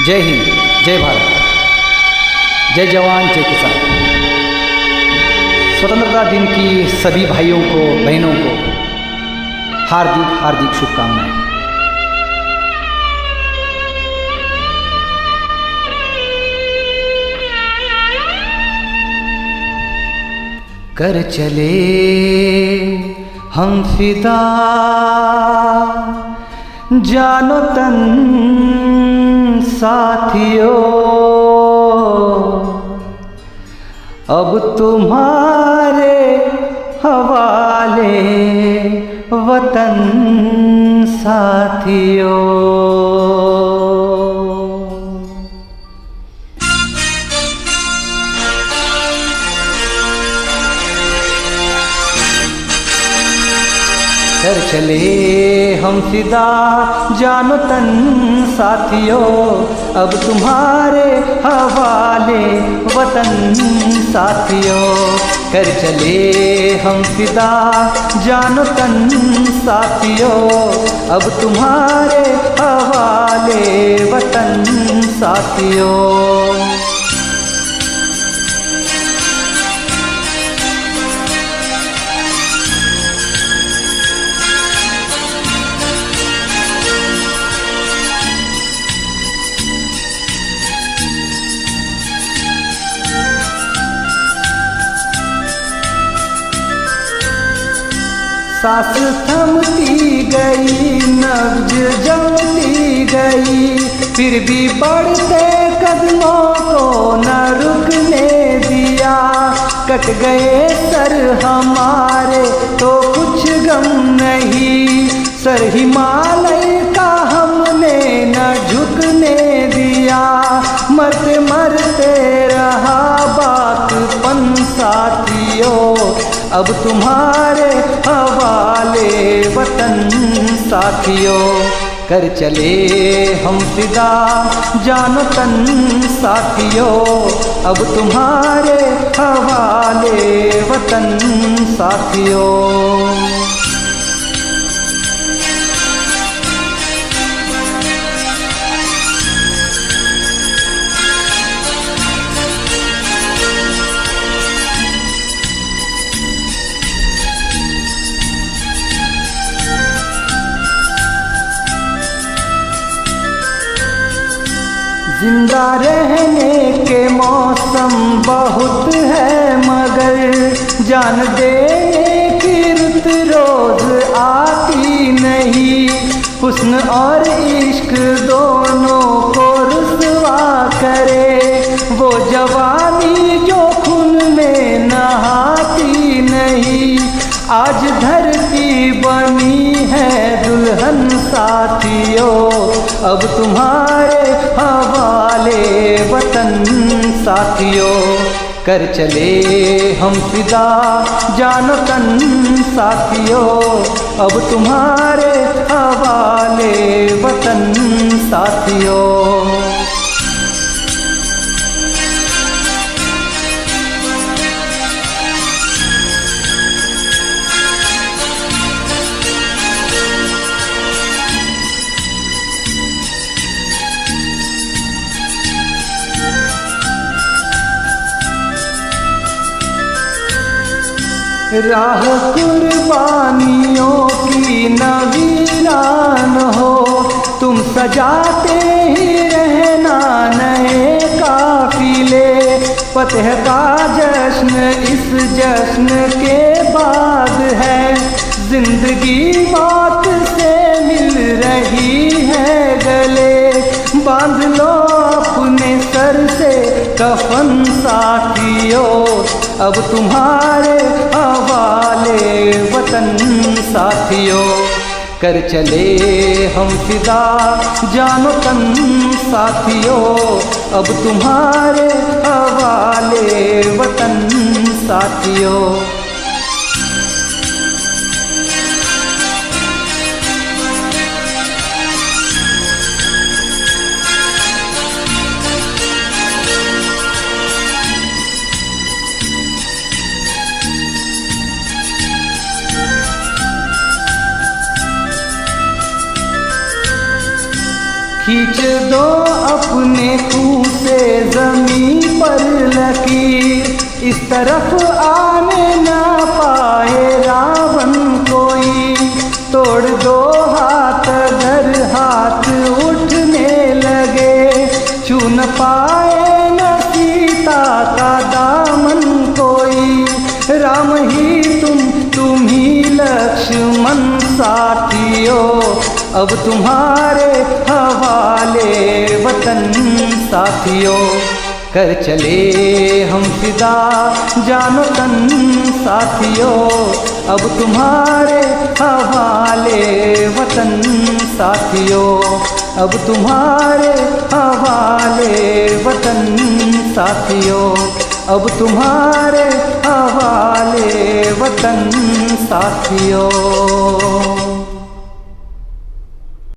जय हिंद, जय भारत, जय जवान, जय किसान। स्वतंत्रता दिन की सभी भाइयों को, बहनों को हार्दिक हार्दिक शुभकामनाएं। कर चले हम फिदा, जानो तन साथियों, अब तुम्हारे हवाले वतन साथियों। कर चले हम फिदा, जानो तन साथियों, अब तुम्हारे हवाले वतन साथियों। कर चले हम फिदा, जानो तन साथियों, अब तुम्हारे हवाले वतन साथियों। सांस थमती गई, नब्ज जमती गई, फिर भी बढ़ते कदमों को न रुकने दिया। कट गए सर हमारे तो कुछ गम नहीं, सर हिमालय का हमने न झुकने दिया। मरते मरते रहा बातपन साथियों, अब तुम्हारे हवाले वतन साथियों। कर चले हम फिदा, जानो तन साथियों, अब तुम्हारे हवाले वतन साथियों। जिंदा रहने के मौसम बहुत है, मगर जान देने की रुत रोज आती नहीं। हुस्न और इश्क दोनों को रुसवा करे, वो जवानी जो खून में नहाती नहीं। आज धरती बनी है दुल्हन साथियों, अब तुम्हारे हवाले वतन साथियों। कर चले हम फिदा, जानो तन साथियों, अब तुम्हारे हवाले वतन साथियों। राह कुर्बानियों की न वीरान हो, तुम सजाते ही रहना नए काफिले। फतह का जश्न इस जश्न के बाद है, जिंदगी मौत से मिल रही है गले। बांध लो अपने सर से कफन साथियों, अब तुम्हारे हवाले वतन साथियों। कर चले हम फिदा, जानो तन साथियों, अब तुम्हारे हवाले वतन साथियों। खींच दो अपने खून से जमीन पर लकीर, इस तरफ आने ना पाए रावण कोई। तोड़ दो हाथ अगर हाथ उठने लगे, छू न पाए न सीता का दामन कोई। राम ही तुम ही लक्ष्मण साथियों, अब तुम्हारे हवाले वतन साथियों। कर चले हम फिदा जानो तन साथियों, अब तुम्हारे हवाले वतन साथियों। अब तुम्हारे हवाले वतन साथियों, अब तुम्हारे हवाले वतन साथियों।